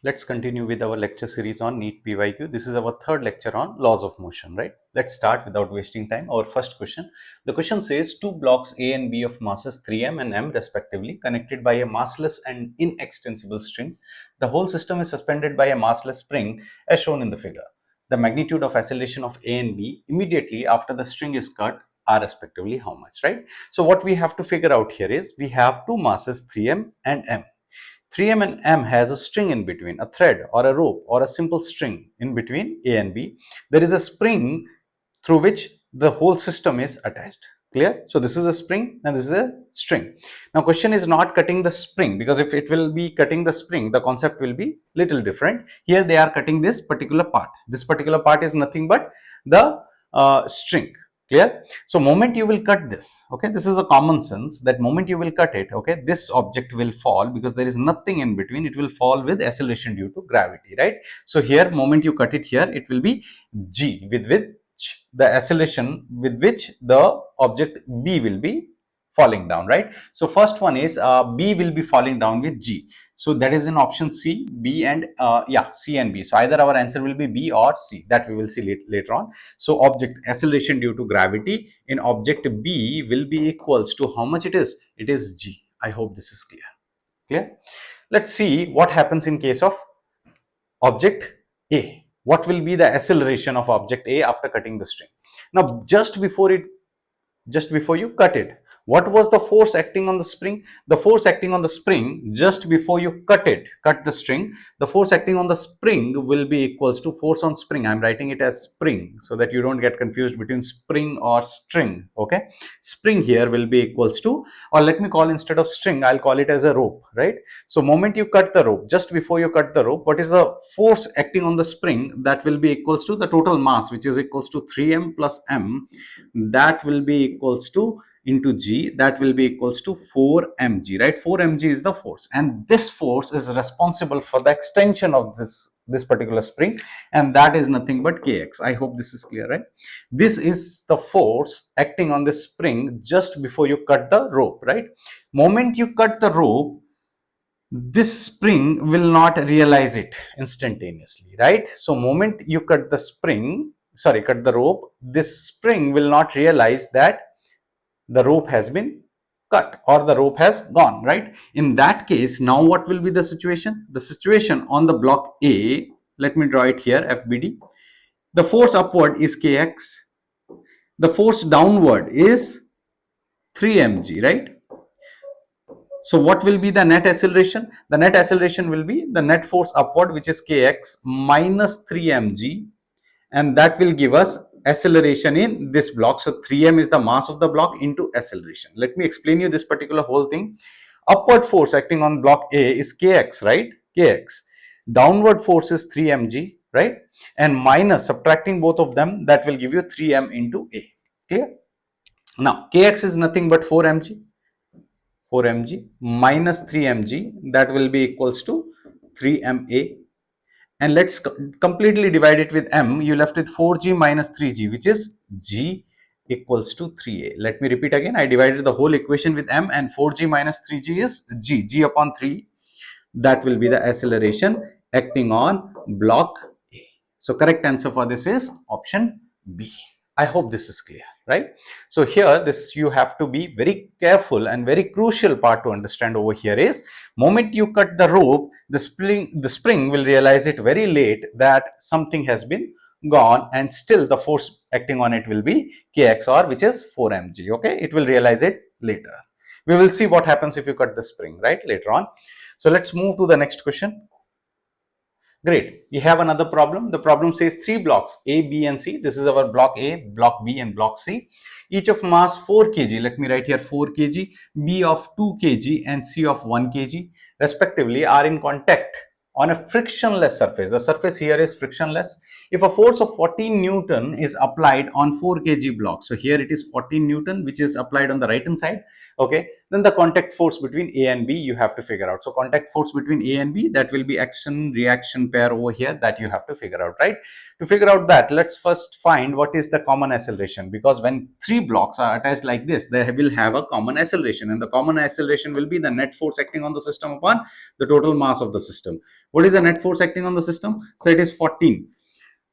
Let's continue with our lecture series on NEET PYQ. This is our third lecture on laws of motion, right? Let's start without wasting time. Our first question. The question says two blocks A and B of masses 3m and m respectively connected by a massless and inextensible string. The whole system is suspended by a massless spring as shown in the figure. The magnitude of acceleration of A and B immediately after the string is cut are respectively how much, right? So what we have to figure out here is we have two masses 3m and m. 3m and m has a string in between, a thread or a rope or a simple string in between A and B. There is a spring through which the whole system is attached. Clear? So this is a spring and this is a string. Now question is not cutting the spring, because if it will be cutting the spring, the concept will be little different. Here they are cutting this particular part. This particular part is nothing but the string. Clear? So moment you will cut this, okay, this is a common sense that moment you will cut it, okay, this object will fall because there is nothing in between. It will fall with acceleration due to gravity, right? So here moment you cut it here, it will be g with the acceleration with which the object B will be falling down, right? So first one is B will be falling down with G. So that is in option C, B and C and B. So either our answer will be B or C, that we will see later on. So object acceleration due to gravity in object B will be equals to how much it is? It is G. I hope this is clear. Clear? Let's see what happens in case of object A. What will be the acceleration of object A after cutting the string? Now just before you cut it, what was the force acting on the spring? The force acting on the spring just before you cut the string, the force acting on the spring will be equals to force on spring. I'm writing it as spring so that you don't get confused between spring or string, okay? Spring here will be equals to, or let me call instead of string, I'll call it as a rope, right? So moment you cut the rope, just before you cut the rope, what is the force acting on the spring? That will be equals to the total mass, which is equals to 3m plus m. That will be equals to into G, that will be equals to 4 mg, right? 4 mg is the force, and this force is responsible for the extension of this particular spring, and that is nothing but kx. I hope this is clear, right? This is the force acting on the spring just before you cut the rope, right? Moment you cut the rope, this spring will not realize it instantaneously, right? So moment you cut the rope, this spring will not realize that the rope has been cut or the rope has gone, right? In that case, now what will be the situation? The situation on the block A, let me draw it here, FBD. The force upward is kx, the force downward is 3 mg, right? So what will be the net acceleration? The net acceleration will be the net force upward, which is kx minus 3 mg, and that will give us acceleration in this block. So 3m is the mass of the block into acceleration. Let me explain you this particular whole thing. Upward force acting on block A is kx, right? Kx. Downward force is 3 mg, right? And minus, subtracting both of them, that will give you 3m into A. Clear? Now kx is nothing but 4 mg. 4 mg minus 3 mg, that will be equals to 3 ma. And let's completely divide it with m. You left with 4g minus 3g, which is g equals to 3a. Let me repeat again. I divided the whole equation with m, and 4g minus 3g is g upon 3. That will be the acceleration acting on block A. So correct answer for this is option B. I hope this is clear, right? So here this you have to be very careful, and very crucial part to understand over here is moment you cut the rope, the spring will realize it very late that something has been gone, and still the force acting on it will be kxr, which is 4 mg, okay? It will realize it later. We will see what happens if you cut the spring, right, later on. So let's move to the next question. Great. We have another problem. The problem says three blocks A, B and C. This is our block A, block B and block C. Each of mass 4 kg. Let me write here 4 kg, B of 2 kg and C of 1 kg respectively are in contact on a frictionless surface. The surface here is frictionless. If a force of 14 Newton is applied on 4 kg block, so here it is 14 Newton which is applied on the right hand side, okay, then the contact force between A and B you have to figure out. So contact force between A and B, that will be action reaction pair over here, that you have to figure out, right? To figure out that, let's first find what is the common acceleration, because when 3 blocks are attached like this, they will have a common acceleration, and the common acceleration will be the net force acting on the system upon the total mass of the system. What is the net force acting on the system? So it is 14.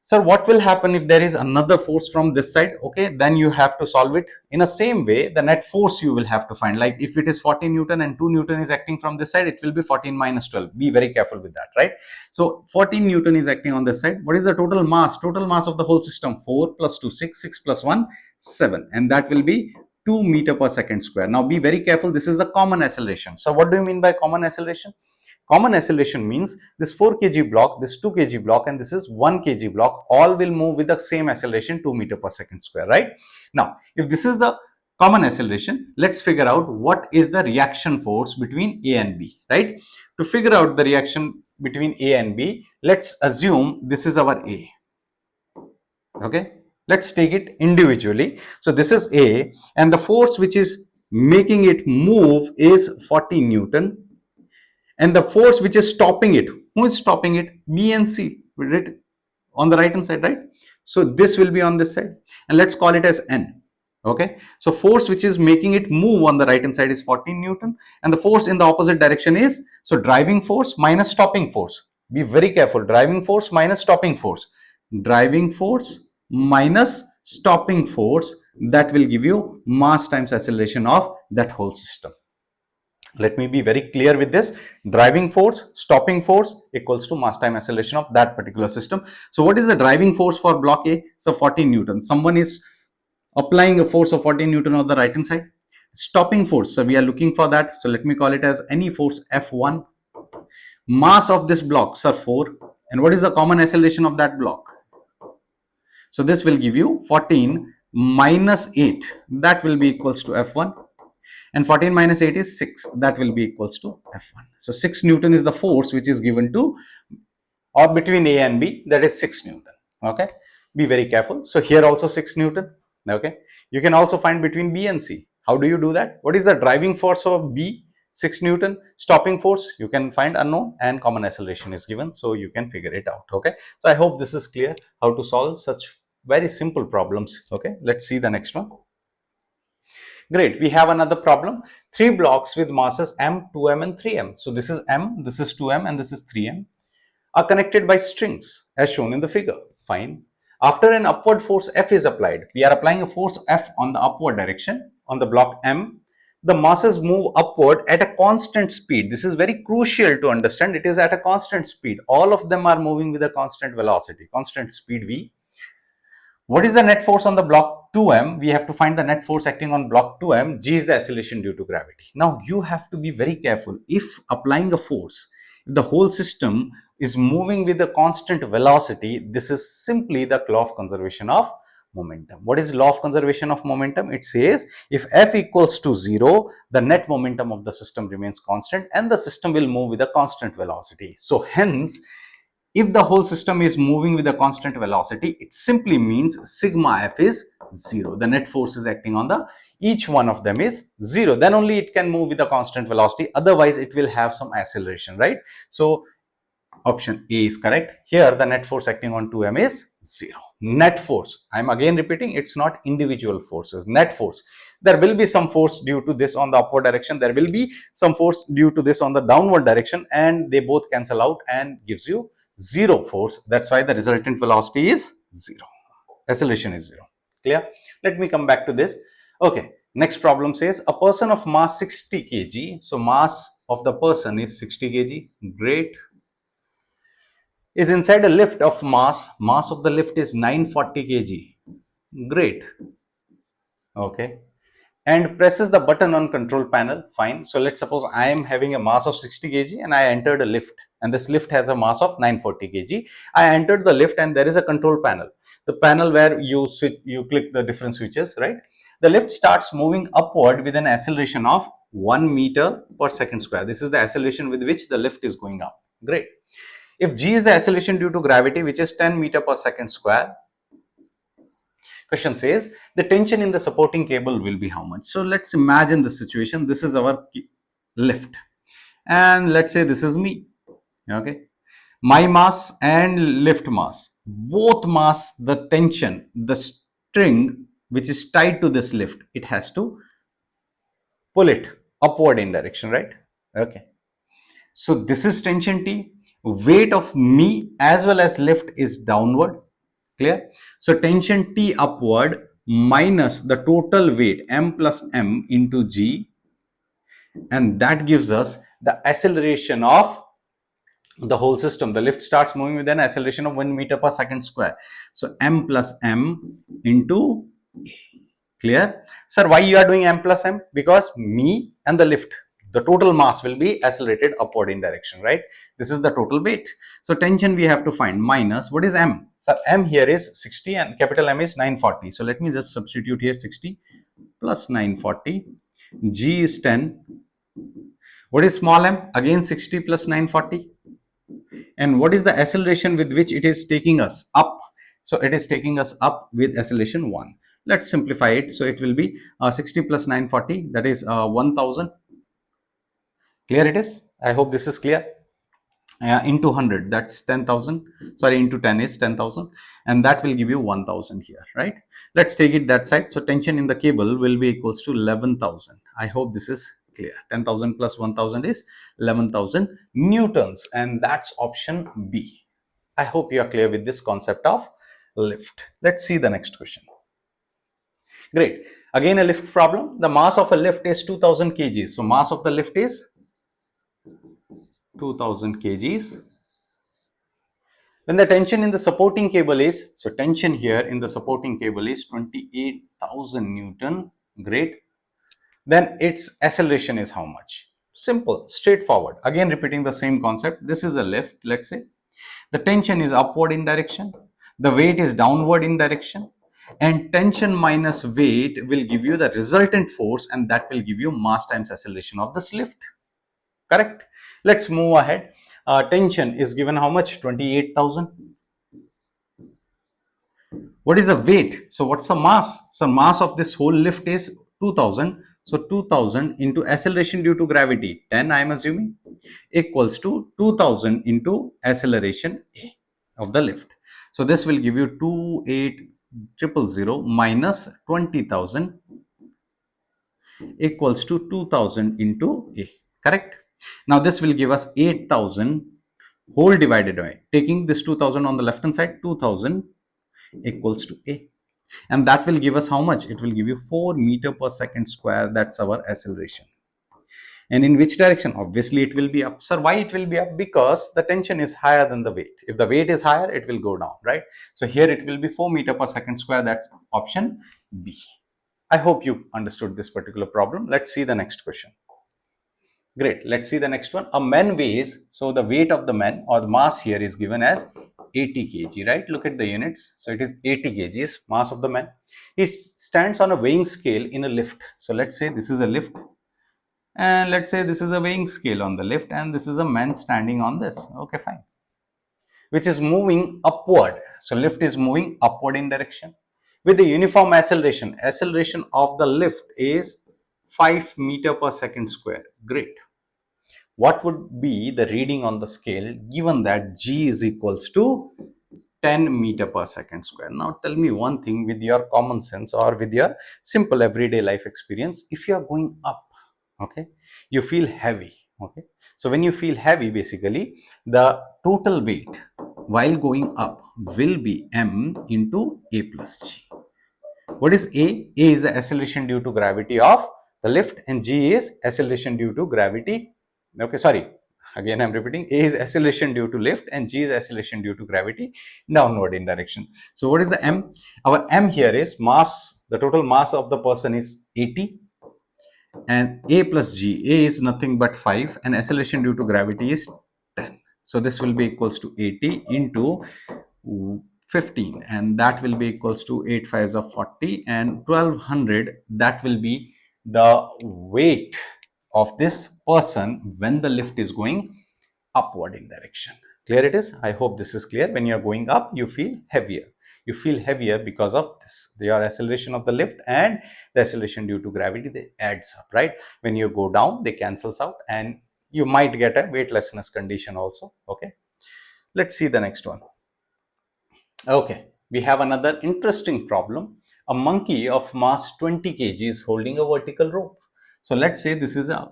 Sir, what will happen if there is another force from this side? Okay, then you have to solve it in the same way. The net force you will have to find, like if it is 14 Newton and 2 Newton is acting from this side, it will be 14 minus 12. Be very careful with that, right? So 14 Newton is acting on this side. What is the total mass? Total mass of the whole system, 4 plus 2, 6, 6 plus 1, 7. And that will be 2 meter per second square. Now be very careful. This is the common acceleration. So what do you mean by common acceleration? Common acceleration means this 4 kg block, this 2 kg block, and this is 1 kg block, all will move with the same acceleration, 2 meter per second square, right? Now, if this is the common acceleration, let's figure out what is the reaction force between A and B, right? To figure out the reaction between A and B, let's assume this is our A, okay? Let's take it individually. So this is A, and the force which is making it move is 40 Newton. And the force which is stopping it, who is stopping it? B and C, right? On the right hand side, right? So this will be on this side, and let's call it as N. Okay, so force which is making it move on the right hand side is 14 Newton, and the force in the opposite direction is, so driving force minus stopping force. Be very careful, driving force minus stopping force. Driving force minus stopping force, that will give you mass times acceleration of that whole system. Let me be very clear with this. Driving force, stopping force equals to mass time acceleration of that particular system. So what is the driving force for block A? So 14 Newton. Someone is applying a force of 14 Newton on the right hand side. Stopping force, so we are looking for that. So let me call it as any force F1. Mass of this block, sir, 4. And what is the common acceleration of that block? So this will give you 14 minus 8. That will be equals to F1. And 14 minus 8 is 6. That will be equals to F1. So 6 Newton is the force which is given to, or between A and B, that is 6 Newton. Okay. Be very careful. So here also 6 Newton. Okay. You can also find between B and C. How do you do that? What is the driving force of B? 6 Newton. Stopping force, you can find unknown, and common acceleration is given. So you can figure it out. Okay. So I hope this is clear how to solve such very simple problems. Okay. Let's see the next one. Great, we have another problem. 3 blocks with masses m, 2m and 3m. So this is m, this is 2m and this is 3m are connected by strings as shown in the figure. Fine. After an upward force F is applied, we are applying a force F on the upward direction on the block m. The masses move upward at a constant speed. This is very crucial to understand. It is at a constant speed. All of them are moving with a constant velocity, constant speed v. What is the net force on the block 2m? We have to find the net force acting on block 2m. G is the acceleration due to gravity. Now you have to be very careful. If applying a force, if the whole system is moving with a constant velocity, this is simply the law of conservation of momentum. What is law of conservation of momentum? It says if F equals to 0, the net momentum of the system remains constant and the system will move with a constant velocity. So hence, if the whole system is moving with a constant velocity, it simply means sigma F is 0. The net force is acting on the each one of them is 0. Then only it can move with a constant velocity. Otherwise, it will have some acceleration, right? So option A is correct. Here, the net force acting on 2m is 0. Net force. I am again repeating, it's not individual forces. Net force. There will be some force due to this on the upward direction. There will be some force due to this on the downward direction, and they both cancel out and gives you 0 force. That's why the resultant velocity is 0. Acceleration is 0. Clear? Let me come back to this. Okay. Next problem says a person of mass 60 kg. So mass of the person is 60 kg. Great. Is inside a lift of mass. Mass of the lift is 940 kg. Great. Okay. And presses the button on control panel. Fine. So let's suppose I am having a mass of 60 kg and I entered a lift, and this lift has a mass of 940 kg. I entered the lift and there is a control panel. The panel where you click the different switches, right? The lift starts moving upward with an acceleration of 1 meter per second square. This is the acceleration with which the lift is going up. Great. If g is the acceleration due to gravity, which is 10 meter per second square, question says the tension in the supporting cable will be how much. So let's imagine the situation. This is our lift, and let's say this is me. Okay, my mass and lift mass, both mass, the tension, the string which is tied to this lift, it has to pull it upward in direction, right? Okay, so this is tension T. Weight of me as well as lift is downward. Clear? So tension T upward minus the total weight m plus m into g, and that gives us the acceleration of the whole system. The lift starts moving with an acceleration of 1 meter per second square. So m plus m into a. Clear? Sir, why you are doing m plus m? Because me and the lift, the total mass will be accelerated upward in direction, right? This is the total weight. So tension we have to find minus, what is m? So m here is 60 and capital M is 940. So let me just substitute here 60 plus 940. G is 10. What is small m? Again 60 plus 940. And what is the acceleration with which it is taking us up? So it is taking us up with acceleration 1. Let's simplify it. So it will be 60 plus 940, that is 1000. Clear it is? I hope this is clear. Into 100, that's 10,000. Sorry, into 10 is 10,000, and that will give you 1000 here, right? Let's take it that side. So tension in the cable will be equals to 11,000. I hope this is clear. 10,000 plus 1000 is 11,000 newtons, and that's option B. I hope you are clear with this concept of lift. Let's see the next question. Great. Again, a lift problem. The mass of a lift is 2000 kgs. So mass of the lift is 2000 kgs. When the tension in the supporting cable is, so tension here in the supporting cable is 28,000 Newton. Great. Then its acceleration is how much? Simple, straightforward. Again, repeating the same concept. This is a lift, let's say. The tension is upward in direction. The weight is downward in direction. And tension minus weight will give you the resultant force, and that will give you mass times acceleration of this lift. Correct? Let's move ahead. Tension is given how much? 28,000. What is the weight? So what's the mass? So mass of this whole lift is 2000. So 2000 into acceleration due to gravity 10, I am assuming, equals to 2000 into acceleration A of the lift. So this will give you 28,000 minus 20,000 equals to 2000 into A. Correct? Now this will give us 8,000 whole divided by, taking this 2000 on the left hand side, 2000 equals to A, and that will give us how much? It will give you 4 meter per second square. That's our acceleration. And in which direction? Obviously it will be up. Sir, why it will be up? Because the tension is higher than the weight. If the weight is higher, it will go down, right? So here it will be 4 meter per second square. That's option B. I hope you understood this particular problem. Let's see the next question. Great. Let's see the next one. A man weighs, so the weight of the man or the mass here is given as 80 kg, right? Look at the units. So it is 80 kgs mass of the man. He stands on a weighing scale in a lift. So let's say this is a lift, and let's say this is a weighing scale on the lift, and this is a man standing on this. Okay, fine. Which is moving upward. So lift is moving upward in direction with the uniform acceleration. Acceleration of the lift is 5 meter per second square. Great. What would be the reading on the scale given that g is equals to 10 meter per second square? Now tell me one thing with your common sense or with your simple everyday life experience. If you are going up, okay, you feel heavy. Okay, so when you feel heavy, basically the total weight while going up will be m into a plus g. What is a? A is the acceleration due to gravity of the lift, and g is acceleration due to gravity. Okay, sorry, again I'm repeating. A is acceleration due to lift and g is acceleration due to gravity downward in direction. So what is the m? Our m here is mass. The total mass of the person is 80, and a plus g. A is nothing but 5, and acceleration due to gravity is 10. So this will be equals to 80 into 15, and that will be equals to 8 5s of 40, and 1200, that will be the weight of this person when the lift is going upward in direction. Clear it is? I hope this is clear. When you are going up, you feel heavier. You feel heavier because of this, your acceleration of the lift and the acceleration due to gravity, they adds up, right? When you go down, they cancels out and you might get a weightlessness condition also. Okay, let's see the next one. Okay, we have another interesting problem. A monkey of mass 20 kg is holding a vertical rope. So let's say this is a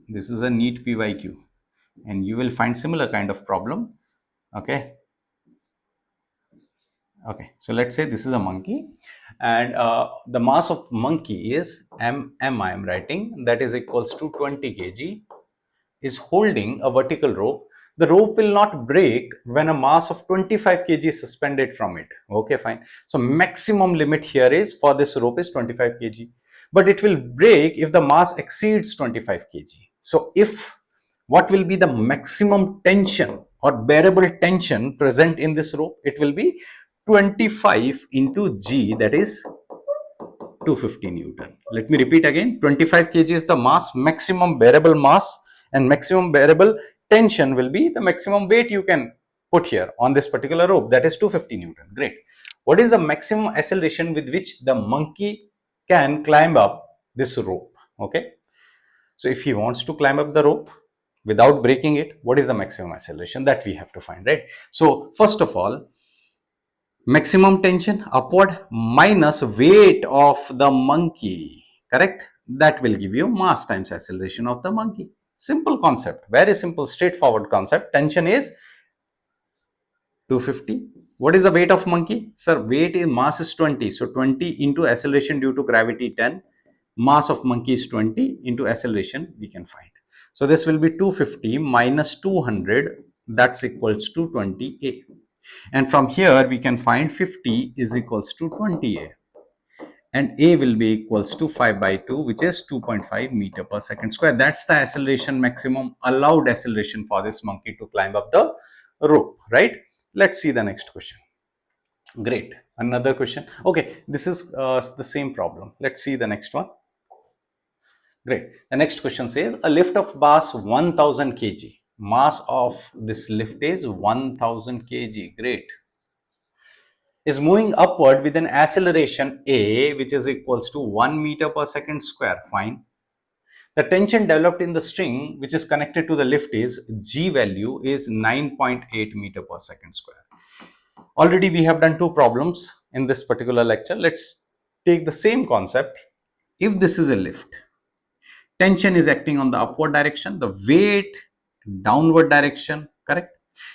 NEET PYQ, and you will find similar kind of problem. Okay, so let's say this is a monkey, and the mass of monkey is m. I am writing that is equals to 20 kg, is holding a vertical rope. The rope will not break when a mass of 25 kg is suspended from it. Okay, fine. So maximum limit here is for this rope is 25 kg, but it will break if the mass exceeds 25 kg. So if what will be the maximum tension or bearable tension present in this rope? It will be 25 into G, that is 250 Newton. Let me repeat again, 25 kg is the mass, maximum bearable mass, and maximum bearable tension will be the maximum weight you can put here on this particular rope, that is 250 Newton. Great. What is the maximum acceleration with which the monkey can climb up this rope? Okay. So if he wants to climb up the rope without breaking it, what is the maximum acceleration that we have to find, right? So first of all, maximum tension upward minus weight of the monkey, correct? That will give you mass times acceleration of the monkey. Simple concept, very simple, straightforward concept. Tension is 250. What is the weight of monkey? Sir, weight is mass is 20. So 20 into acceleration due to gravity 10. Mass of monkey is 20 into acceleration we can find. So this will be 250 minus 200, that's equals to 20A. And from here we can find 50 is equals to 20A. And A will be equals to 5 by 2, which is 2.5 meter per second square. That's the acceleration, maximum allowed acceleration for this monkey to climb up the rope, right? Let's see the next question. Great. Another question. Okay, this is the same problem. Let's see the next one. Great. The next question says a lift of mass 1000 kg. Mass of this lift is 1000 kg. Great. Is moving upward with an acceleration A, which is equals to 1 meter per second square. Fine. The tension developed in the string which is connected to the lift is G value is 9.8 meter per second square. Already we have done two problems in this particular lecture. Let's take the same concept. If this is a lift, tension is acting on the upward direction, the weight downward direction, correct?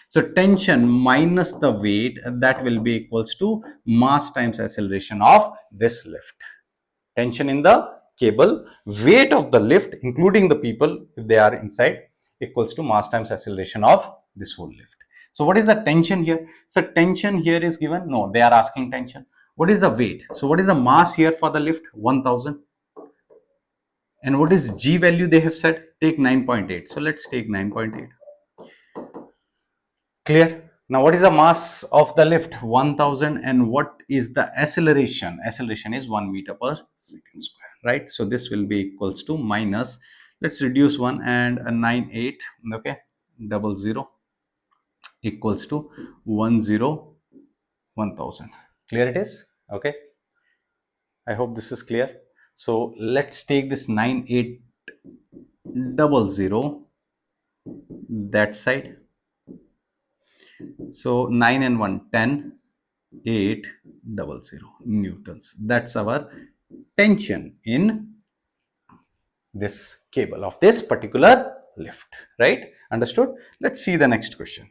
So tension minus the weight, that will be equals to mass times acceleration of this lift. Tension in the cable, weight of the lift including the people if they are inside, equals to mass times acceleration of this whole lift. So what is the tension here? So tension here is given, no, they are asking tension. What is the weight? So what is the mass here for the lift? 1000. And what is G value they have said? Take 9.8. So let's take 9.8. Clear? Now what is the mass of the lift? 1000. And what is the acceleration? Acceleration is 1 meter per second square, right? So this will be equals to minus, let's reduce 1 and a 98, okay, 00 equals to 1000. Clear it is? Okay, I hope this is clear. So let's take this 9800 that side. So 9 and 1 10, 800 newtons. That's our tension in this cable of this particular lift, right? Understood? Let's see the next question.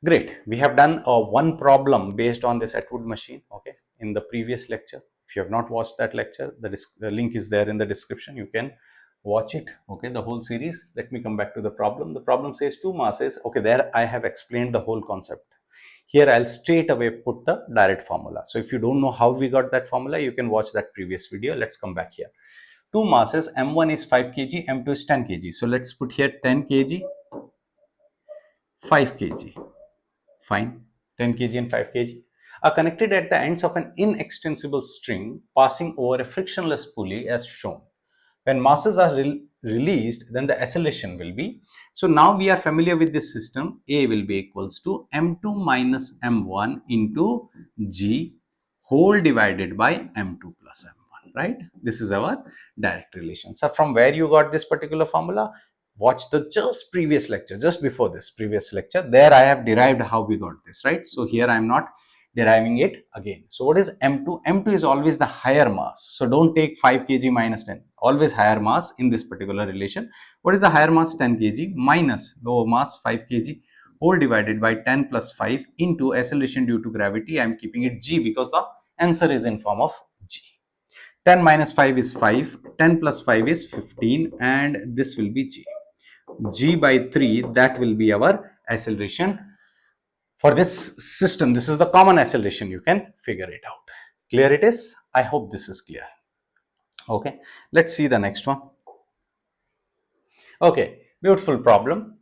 Great. We have done one problem based on this Atwood machine, okay, in the previous lecture. If you have not watched that lecture, the link is there in the description. You can watch it, okay, the whole series. Let me come back to the problem. The problem says two masses. Okay, there I have explained the whole concept. Here I'll straight away put the direct formula. So if you don't know how we got that formula, you can watch that previous video. Let's come back here. Two masses, M1 is 5 kg, M2 is 10 kg. So let's put here 10 kg, 5 kg. Fine. 10 kg and 5 kg are connected at the ends of an inextensible string passing over a frictionless pulley as shown. When masses are released, then the acceleration will be, so now we are familiar with this system. A will be equals to m2 minus m1 into g whole divided by m2 plus m1, right? This is our direct relation. So from where you got this particular formula? Watch the just previous lecture, just before this previous lecture. There I have derived how we got this, right? So here I am not deriving it again. So what is m2? M2 is always the higher mass. So don't take 5 kg minus 10. Always higher mass in this particular relation. What is the higher mass? 10 kg minus lower mass 5 kg whole divided by 10 plus 5 into acceleration due to gravity. I am keeping it g because the answer is in form of g. 10 minus 5 is 5. 10 plus 5 is 15 and this will be g. G by 3, that will be our acceleration for this system. This is the common acceleration. You can figure it out. Clear it is? I hope this is clear. Okay, let's see the next one. Okay, beautiful problem.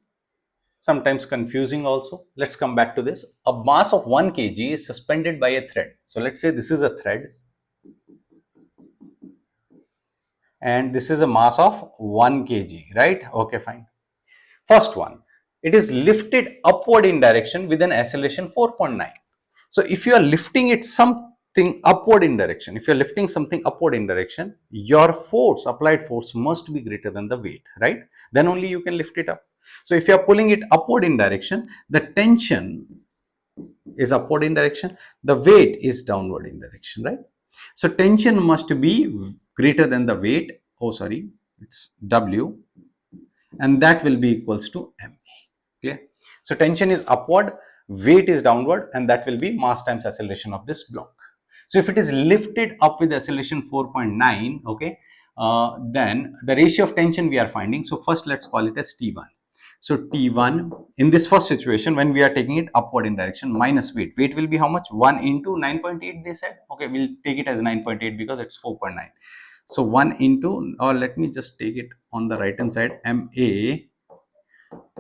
Sometimes confusing also. Let's come back to this. A mass of 1 kg is suspended by a thread. So let's say this is a thread and this is a mass of 1 kg, right? Okay, fine. First one, it is lifted upward in direction with an acceleration 4.9. So if you are lifting it something upward in direction, if you are lifting something upward in direction, your force, applied force, must be greater than the weight, right? Then only you can lift it up. So if you are pulling it upward in direction, the tension is upward in direction, the weight is downward in direction, right? So tension must be greater than the weight. Oh, sorry, it's W, and that will be equals to ma. Clear? So tension is upward, weight is downward, and that will be mass times acceleration of this block. So if it is lifted up with acceleration 4.9, okay, then the ratio of tension we are finding. So first let's call it as T1. So T1 in this first situation, when we are taking it upward in direction, minus weight. Weight will be how much? 1 into 9.8 they said. Okay, we'll take it as 9.8 because it's 4.9. So 1 into, or let me just take it on the right hand side, MA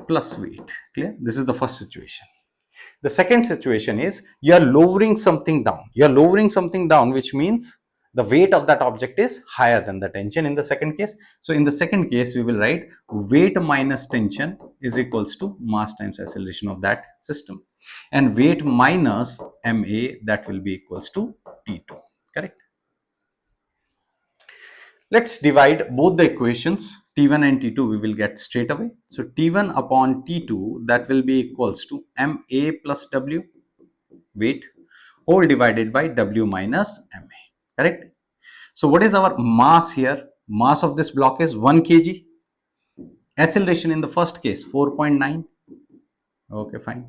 plus weight. Clear? This is the first situation. The second situation is you are lowering something down. You are lowering something down, which means the weight of that object is higher than the tension in the second case. So in the second case, we will write weight minus tension is equals to mass times acceleration of that system. And weight minus ma, that will be equals to T2. Correct? Let's divide both the equations, T1 and T2 we will get straight away. So T1 upon T2, that will be equals to MA plus W, weight, whole divided by W minus MA, correct? So what is our mass here? Mass of this block is 1 kg. Acceleration in the first case 4.9. Okay, fine.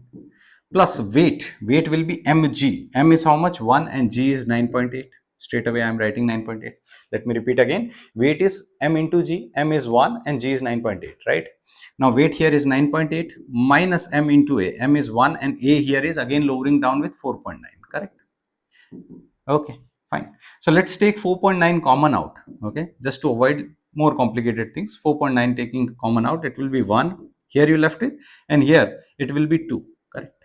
Plus weight. Weight will be mg. M is how much? 1 and g is 9.8. Straight away I am writing 9.8. Let me repeat again. Weight is m into g. M is 1 and g is 9.8, right? Now weight here is 9.8 minus m into a. M is 1 and a here is again lowering down with 4.9, correct? Okay, fine. So let's take 4.9 common out, okay? Just to avoid more complicated things. 4.9 taking common out, it will be 1. Here you left it, and here it will be 2, correct?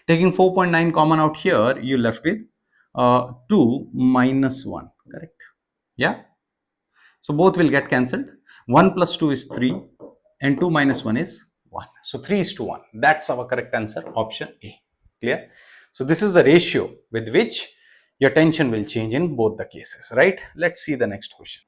Taking 4.9 common out here, you left with 2 minus 1, correct? Yeah? So both will get cancelled. 1 plus 2 is 3 and 2 minus 1 is 1. So 3 is to 1. That's our correct answer, option A. Clear? So this is the ratio with which your tension will change in both the cases, right? Let's see the next question.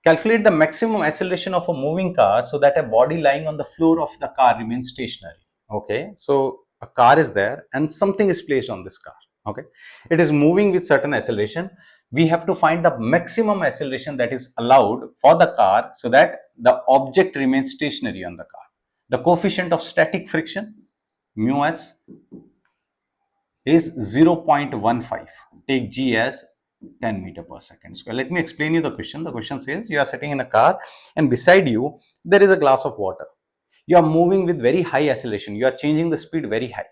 Calculate the maximum acceleration of a moving car so that a body lying on the floor of the car remains stationary. Okay, so a car is there and something is placed on this car. Okay, it is moving with certain acceleration. We have to find the maximum acceleration that is allowed for the car so that the object remains stationary on the car. The coefficient of static friction, mu s, is 0.15. Take g as 10 meter per second square. Let me explain you the question. The question says you are sitting in a car and beside you there is a glass of water. You are moving with very high acceleration. You are changing the speed very high.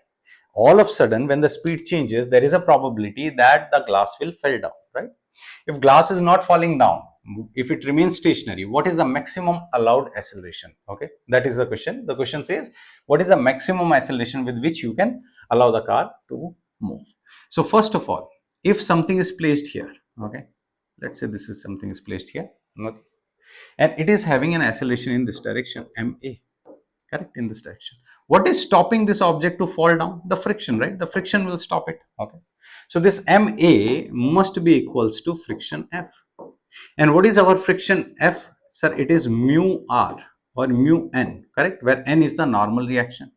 All of a sudden, when the speed changes, there is a probability that the glass will fall down, right? If glass is not falling down, if it remains stationary, what is the maximum allowed acceleration? Okay, that is the question. The question says, what is the maximum acceleration with which you can allow the car to move? So first of all, if something is placed here, okay, let's say this is something is placed here. Okay. And it is having an acceleration in this direction, ma, correct, in this direction. What is stopping this object to fall down? The friction, right? The friction will stop it. Okay. So this ma must be equals to friction F. And what is our friction F? Sir, it is mu R or mu N, correct? Where N is the normal reaction.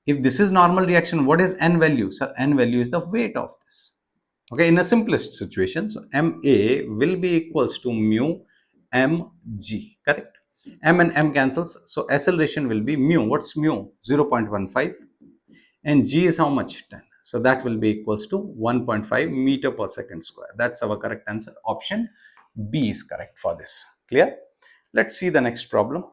If this is normal reaction, what is N value? Sir, N value is the weight of this. Okay, in a simplest situation, so ma will be equals to mu mg, correct? M and M cancels, so acceleration will be mu. What's mu? 0.15, and g is how much? 10. So that will be equals to 1.5 meter per second square. That's our correct answer. Option B is correct for this. Clear? Let's see the next problem.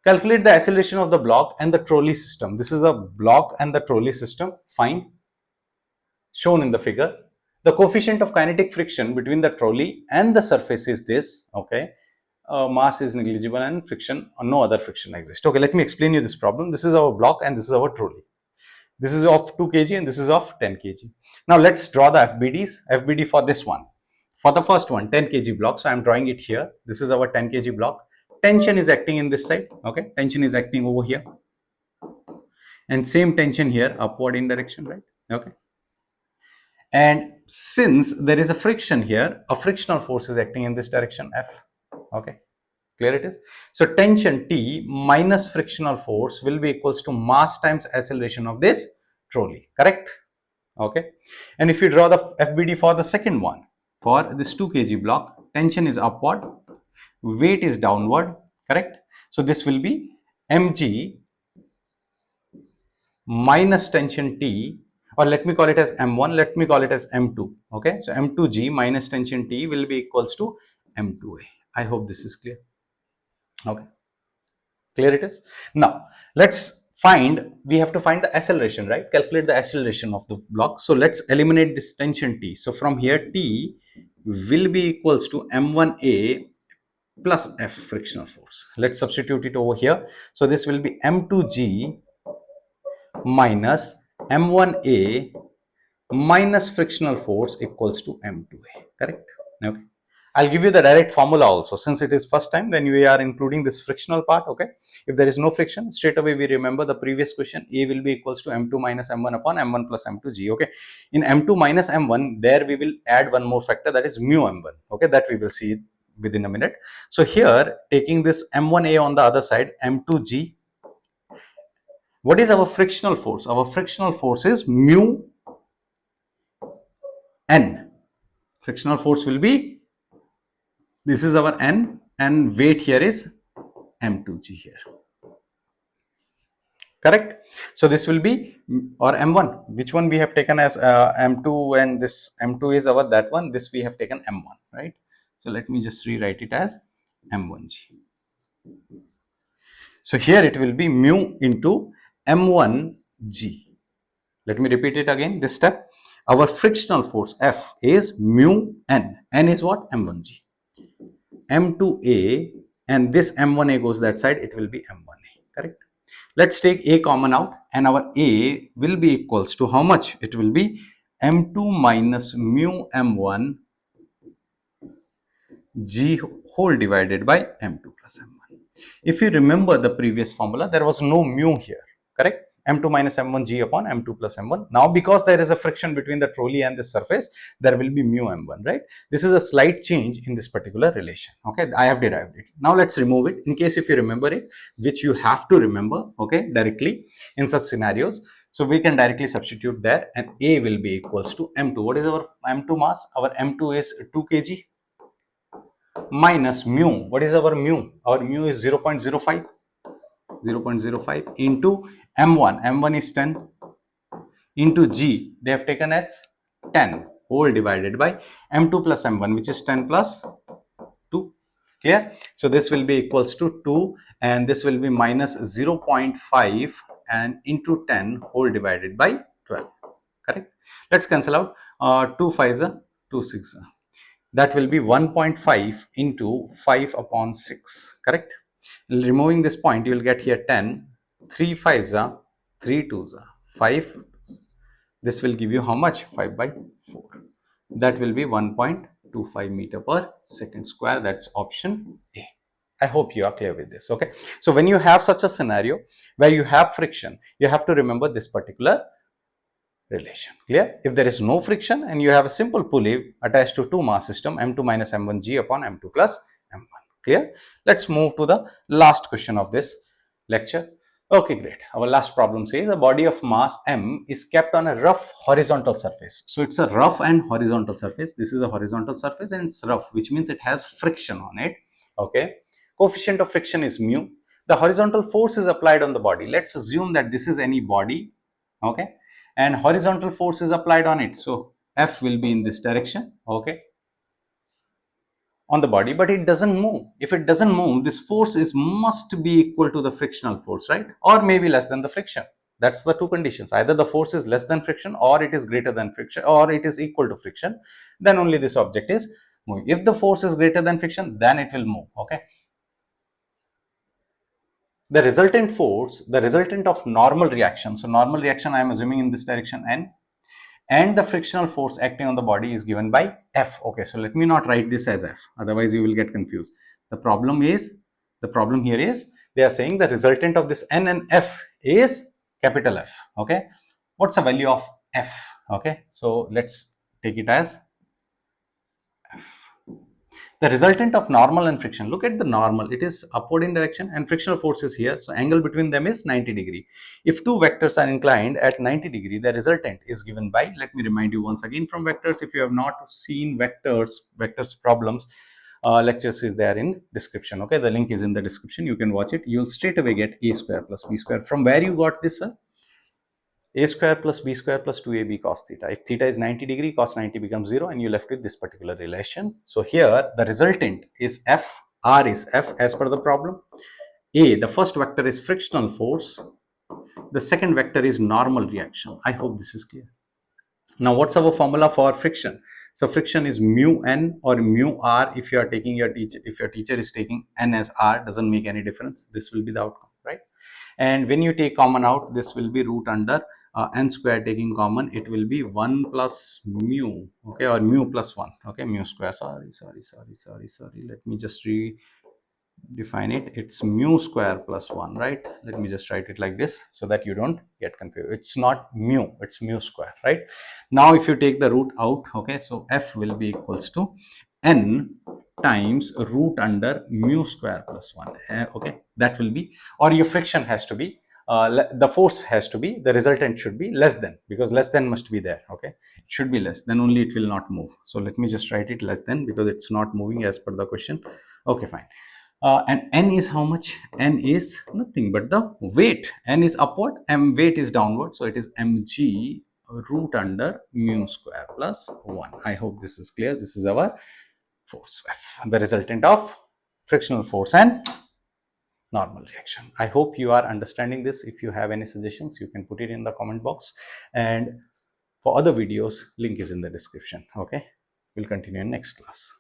Calculate the acceleration of the block and the trolley system. This is the block and the trolley system. Fine. Shown in the figure. The coefficient of kinetic friction between the trolley and the surface is this. Okay. Mass is negligible and friction or no other friction exists. Okay, let me explain you this problem. This is our block and this is our trolley. This is of 2 kg and this is of 10 kg. Now let's draw the FBDs. FBD for this one. For the first one, 10 kg block. So I am drawing it here. This is our 10 kg block. Tension is acting in this side. Okay, tension is acting over here. And same tension here, upward in direction, right? Okay. And since there is a friction here, a frictional force is acting in this direction, F. Okay, clear it is. So tension T minus frictional force will be equals to mass times acceleration of this trolley, correct? Okay. And if you draw the FBD for the second one, for this 2 kg block, tension is upward, weight is downward, correct? So this will be mg minus tension T, or let me call it as M1, let me call it as M2. Okay, so M2G minus tension T will be equals to M2A. I hope this is clear. Okay, clear it is. Now let's find, we have to find the acceleration, right? Calculate the acceleration of the block. So let's eliminate this tension T. So from here T will be equals to M1A plus F frictional force. Let's substitute it over here. So this will be M2G minus M1A minus frictional force equals to M2A, correct? Okay. I'll give you the direct formula also. Since it is first time, then we are including this frictional part, okay? If there is no friction, straight away we remember the previous question, A will be equals to M2 minus M1 upon M1 plus M2G, okay? In M2 minus M1, there we will add one more factor, that is mu M1, okay? That we will see within a minute. So here, taking this M1A on the other side, M2G, what is our frictional force? Our frictional force is mu N. Frictional force will be, this is our N, and weight here is M2G here. Correct? So this will be, or M1, which one we have taken as M2, and this M2 is our that one, this we have taken M1, right? So let me just rewrite it as M1G. So here it will be mu into M1G. Let me repeat it again, this step. Our frictional force F is mu N. N is what? M1G. M2A, and this M1A goes that side, it will be M1A, correct? Let's take A common out, and our A will be equals to how much? It will be M2 minus mu M1 G whole divided by M2 plus M1. If you remember the previous formula, there was no mu here, correct? M2 minus M1 G upon M2 plus M1. Now, because there is a friction between the trolley and the surface, there will be mu M1, right? This is a slight change in this particular relation. Okay, I have derived it. Now, let's remove it in case if you remember it, which you have to remember, okay, directly in such scenarios. So, we can directly substitute there, and A will be equals to M2. What is our M2 mass? Our M2 is 2 kg minus mu. What is our mu? Our mu is 0.05. 0.05 into M1. M1 is 10 into G. They have taken as 10 whole divided by M2 plus M1, which is 10 plus 2. Clear? So this will be equals to 2, and this will be minus 0.5 and into 10 whole divided by 12. Correct? Let's cancel out. 2 5s are 2 6. That will be 1.5 into 5 upon 6. Correct? Removing this point, you will get here 10. 3 5s are 3 2s are 5. This will give you how much? 5 by 4. That will be 1.5. 0.25 meter per second square. That's option A. I hope you are clear with this. Okay. So when you have such a scenario where you have friction, you have to remember this particular relation. Clear? If there is no friction and you have a simple pulley attached to two mass system, m2 minus m1 g upon m2 plus m1. Clear? Let's move to the last question of this lecture. Okay, great. Our last problem says a body of mass m is kept on a rough horizontal surface. So it's a rough and horizontal surface. This is a horizontal surface and it's rough, which means it has friction on it. Okay. Coefficient of friction is mu. The horizontal force is applied on the body. Let's assume that this is any body. Okay, and horizontal force is applied on it, so F will be in this direction. Okay, on the body, but it doesn't move. If it doesn't move, this force is must be equal to the frictional force, right? Or maybe less than the friction. That's the two conditions. Either the force is less than friction, or it is greater than friction, or it is equal to friction. Then only this object is moving. If the force is greater than friction, then it will move. Okay, the resultant force, the resultant of normal reaction, so normal reaction I am assuming in this direction n, and the frictional force acting on the body is given by F. Okay, so let me not write this as F, otherwise you will get confused. The problem here is they are saying the resultant of this N and F is capital F. Okay, what's the value of F? Okay, so let's take it as the resultant of normal and friction. Look at the normal, it is upward in direction and frictional force is here, so angle between them is 90 degree. If two vectors are inclined at 90 degree, the resultant is given by, let me remind you once again from vectors, if you have not seen vectors problems, lectures is there in description. Okay, the link is in the description, you can watch it. You'll straight away get a square plus b square. From where you got this, sir? A square plus b square plus 2ab cos theta. If theta is 90 degree, cos 90 becomes 0 and you left with this particular relation. So here the resultant is F, R is F as per the problem. A, the first vector is frictional force. The second vector is normal reaction. I hope this is clear. Now what's our formula for friction? So friction is mu n or mu r. If you are taking your teacher, if your teacher is taking n as r, doesn't make any difference. This will be the outcome, right? And when you take common out, this will be root under n square. Taking common, it will be 1 plus mu, okay, or mu plus 1, okay, mu square. Sorry, let me just define it. It's mu square plus 1, right? Let me just write it like this so that you don't get confused. It's not mu, it's mu square, right? Now if you take the root out, okay, so F will be equals to n times root under mu square plus 1. Okay, that will be, or your friction has to be, the force has to be, the resultant should be less than, because less than must be there. Okay, it should be less, then only it will not move. So let me just write it less than, because it's not moving as per the question. Okay, fine. And n is how much? N is nothing but the weight. N is upward, m weight is downward, so it is mg root under mu square plus 1. I hope this is clear. This is our force F, the resultant of frictional force and normal reaction. I hope you are understanding this. If you have any suggestions, you can put it in the comment box, and for other videos, link is in the description. Okay, we'll continue in next class.